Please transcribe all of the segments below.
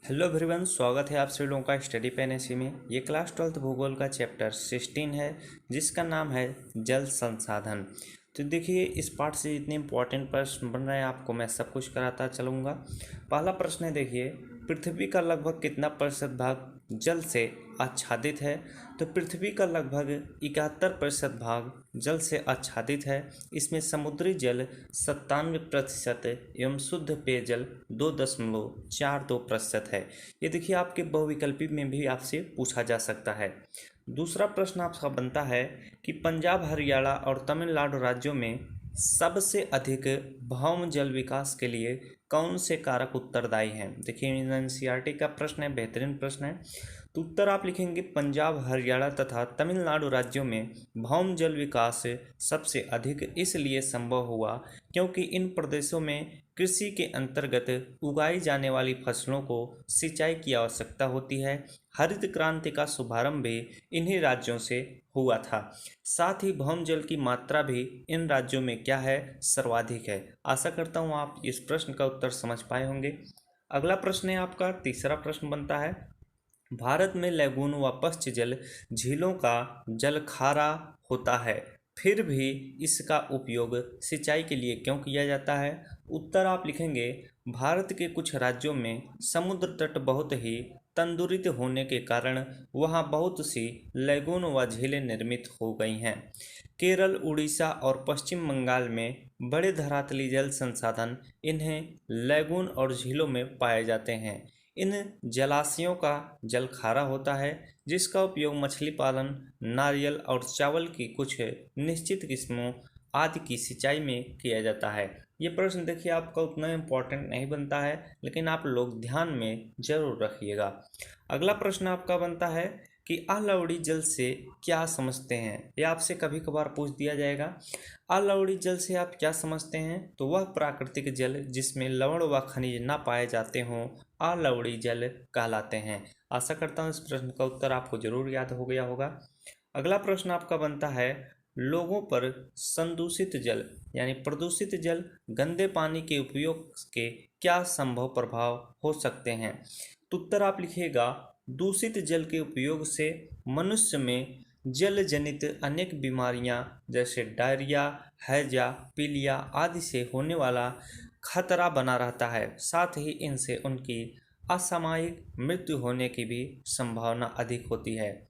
Hello everyone, स्वागत है आप सभी लोगों का स्टडी पेन एसी में। ये क्लास 12th भूगोल का चैप्टर 16 है जिसका नाम है जल संसाधन। तो देखिए, इस पार्ट से जितने इंपॉर्टेंट प्रश्न बन रहे हैं आपको मैं सब कुछ कराता चलूँगा। पहला प्रश्न है, देखिए, पृथ्वी का लगभग कितना प्रतिशत भाग जल से आच्छादित है? तो पृथ्वी का लगभग 71% भाग जल से आच्छादित है। इसमें समुद्री जल 97% एवं शुद्ध पेयजल 2.42% है। ये देखिए, आपके बहुविकल्पी में भी आपसे पूछा जा सकता है। दूसरा प्रश्न आपका बनता है कि पंजाब, हरियाणा और तमिलनाडु राज्यों में सबसे अधिक भौम जल विकास के लिए कौन से कारक उत्तरदायी हैं? देखिए, एनसीईआरटी का प्रश्न है, बेहतरीन प्रश्न है। तो उत्तर आप लिखेंगे पंजाब, हरियाणा तथा तमिलनाडु राज्यों में भौम जल विकास सबसे अधिक इसलिए संभव हुआ क्योंकि इन प्रदेशों में कृषि के अंतर्गत उगाई जाने वाली फसलों को सिंचाई की आवश्यकता होती है। हरित क्रांति का शुभारंभ भी इन्हीं राज्यों से हुआ था। साथ ही भौम जल की मात्रा भी इन राज्यों में क्या है? सर्वाधिक है। आशा करता हूँ आप इस प्रश्न का उत्तर समझ पाए होंगे। अगला प्रश्न है आपका, तीसरा प्रश्न बनता है, भारत में लैगून व पश्च जल झीलों का जल खारा होता है, फिर भी इसका उपयोग सिंचाई के लिए क्यों किया जाता है? उत्तर आप लिखेंगे, भारत के कुछ राज्यों में समुद्र तट बहुत ही तंदुरित होने के कारण वहां बहुत सी लैगून व झीलें निर्मित हो गई हैं। केरल, उड़ीसा और पश्चिम बंगाल में बड़े धरातली जल संसाधन इन्हें लैगून और झीलों में पाए जाते हैं। इन जलाशयों का जल खारा होता है जिसका उपयोग मछली पालन, नारियल और चावल की कुछ निश्चित किस्मों आदि की सिंचाई में किया जाता है। ये प्रश्न देखिए आपका उतना इम्पोर्टेंट नहीं बनता है, लेकिन आप लोग ध्यान में जरूर रखिएगा। अगला प्रश्न आपका बनता है कि अलावड़ी जल से क्या समझते हैं? ये आपसे कभी कभार पूछ दिया जाएगा। अलावड़ी जल से आप क्या समझते हैं? तो वह प्राकृतिक जल जिसमें लवण व खनिज न पाए जाते हों अलावड़ी जल कहलाते हैं। आशा करता हूँ इस प्रश्न का उत्तर आपको जरूर याद हो गया होगा। अगला प्रश्न आपका बनता है, लोगों पर संदूषित जल यानी प्रदूषित जल, गंदे पानी के उपयोग के क्या संभव प्रभाव हो सकते हैं? तो उत्तर आप लिखिएगा, दूषित जल के उपयोग से मनुष्य में जल जनित अनेक बीमारियां जैसे डायरिया, हैजा, पीलिया आदि से होने वाला खतरा बना रहता है। साथ ही इनसे उनकी असामयिक मृत्यु होने की भी संभावना अधिक होती है।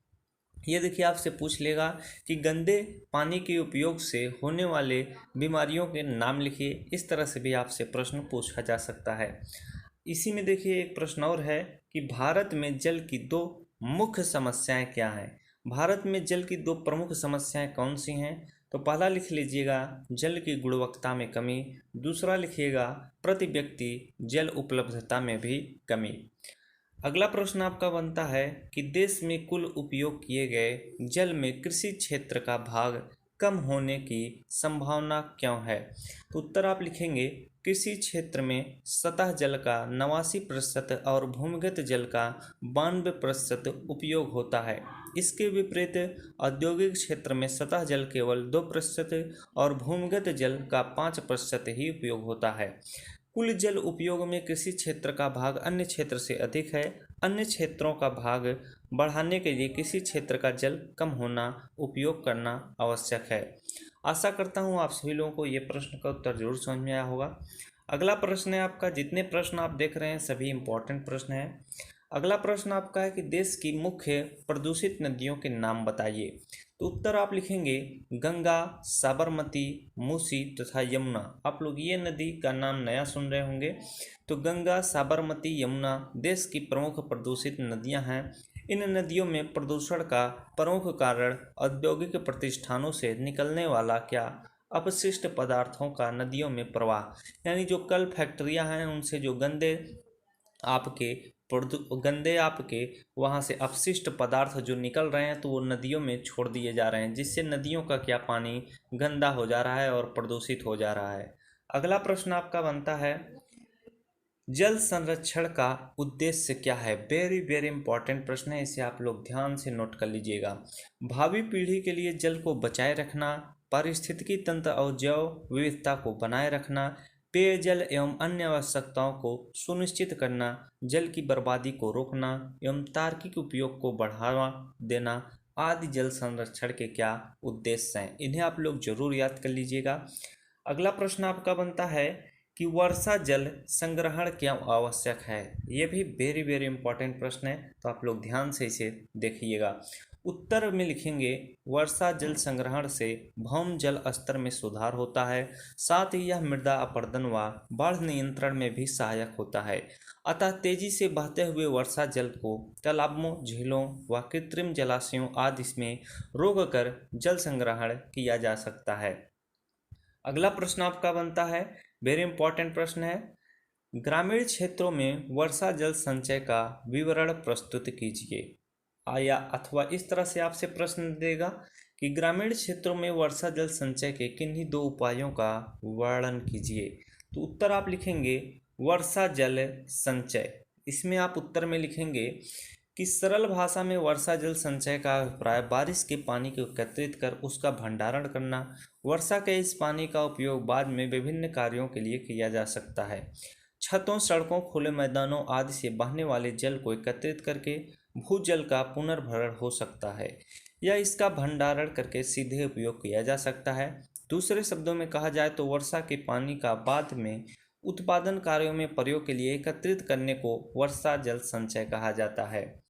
ये देखिए, आपसे पूछ लेगा कि गंदे पानी के उपयोग से होने वाले बीमारियों के नाम लिखिए। इस तरह से भी आपसे प्रश्न पूछा जा सकता है। इसी में देखिए एक प्रश्न और है कि भारत में जल की दो मुख्य समस्याएं क्या हैं? भारत में जल की दो प्रमुख समस्याएं कौन सी हैं? तो पहला लिख लीजिएगा, जल की गुणवत्ता में कमी। दूसरा लिखिएगा, प्रति व्यक्ति जल उपलब्धता में भी कमी। अगला प्रश्न आपका बनता है कि देश में कुल उपयोग किए गए जल में कृषि क्षेत्र का भाग कम होने की संभावना क्यों है? तो उत्तर आप लिखेंगे, कृषि क्षेत्र में सतह जल का 89% और भूमिगत जल का 92% उपयोग होता है। इसके विपरीत औद्योगिक क्षेत्र में सतह जल केवल 2% और भूमिगत जल का 5% ही उपयोग होता है। कुल जल उपयोग में कृषि क्षेत्र का भाग अन्य क्षेत्र से अधिक है। अन्य क्षेत्रों का भाग बढ़ाने के लिए कृषि क्षेत्र का जल कम होना उपयोग करना आवश्यक है। आशा करता हूँ आप सभी लोगों को ये प्रश्न का उत्तर जरूर समझ में आया होगा। अगला प्रश्न है आपका, जितने प्रश्न आप देख रहे हैं सभी इंपॉर्टेंट प्रश्न हैं। अगला प्रश्न आपका है कि देश की मुख्य प्रदूषित नदियों के नाम बताइए। तो उत्तर आप लिखेंगे, गंगा, साबरमती, मूसी तथा यमुना। आप लोग ये नदी का नाम नया सुन रहे होंगे। तो गंगा, साबरमती, यमुना देश की प्रमुख प्रदूषित नदियां हैं। इन नदियों में प्रदूषण का प्रमुख कारण औद्योगिक प्रतिष्ठानों से निकलने वाला क्या? अपशिष्ट पदार्थों का नदियों में प्रवाह, यानी जो कल फैक्ट्रियां हैं उनसे जो गंदे आपके वहाँ से अपशिष्ट पदार्थ जो निकल रहे हैं तो वो नदियों में छोड़ दिए जा रहे हैं, जिससे नदियों का क्या पानी गंदा हो जा रहा है और प्रदूषित हो जा रहा है। अगला प्रश्न आपका बनता है, जल संरक्षण का उद्देश्य क्या है? वेरी वेरी इंपॉर्टेंट प्रश्न है, इसे आप लोग ध्यान से नोट कर लीजिएगा। भावी पीढ़ी के लिए जल को बचाए रखना, पारिस्थितिकी तंत्र और जैव विविधता को बनाए रखना, पेयजल एवं अन्य आवश्यकताओं को सुनिश्चित करना, जल की बर्बादी को रोकना एवं तार्किक उपयोग को बढ़ावा देना आदि जल संरक्षण के क्या उद्देश्य हैं, इन्हें आप लोग जरूर याद कर लीजिएगा। अगला प्रश्न आपका बनता है कि वर्षा जल संग्रहण क्यों आवश्यक है। ये भी वेरी वेरी इंपॉर्टेंट प्रश्न है, तो आप लोग ध्यान से इसे देखिएगा। उत्तर में लिखेंगे वर्षा जल संग्रहण से भौम जल स्तर में सुधार होता है, साथ ही यह मृदा अपरदन व बाढ़ नियंत्रण में भी सहायक होता है। अतः तेजी से बहते हुए वर्षा जल को तालाबों, झीलों व कृत्रिम जलाशयों आदि में रोक कर जल संग्रहण किया जा सकता है। अगला प्रश्न आपका बनता है, वेरी इंपॉर्टेंट प्रश्न है, ग्रामीण क्षेत्रों में वर्षा जल संचय का विवरण प्रस्तुत कीजिए। आया अथवा इस तरह से आपसे प्रश्न देगा कि ग्रामीण क्षेत्रों में वर्षा जल संचय के किन्हीं दो उपायों का वर्णन कीजिए। तो उत्तर आप लिखेंगे वर्षा जल संचय। इसमें आप उत्तर में लिखेंगे कि सरल भाषा में वर्षा जल संचय का अभिप्राय बारिश के पानी को एकत्रित कर उसका भंडारण करना। वर्षा के इस पानी का उपयोग बाद में विभिन्न कार्यों के लिए किया जा सकता है। छतों, सड़कों, खुले मैदानों आदि से बहने वाले जल को एकत्रित करके भूजल का पुनर्भरण हो सकता है या इसका भंडारण करके सीधे उपयोग किया जा सकता है। दूसरे शब्दों में कहा जाए तो वर्षा के पानी का बाद में उत्पादन कार्यों में प्रयोग के लिए एकत्रित करने को वर्षा जल संचय कहा जाता है।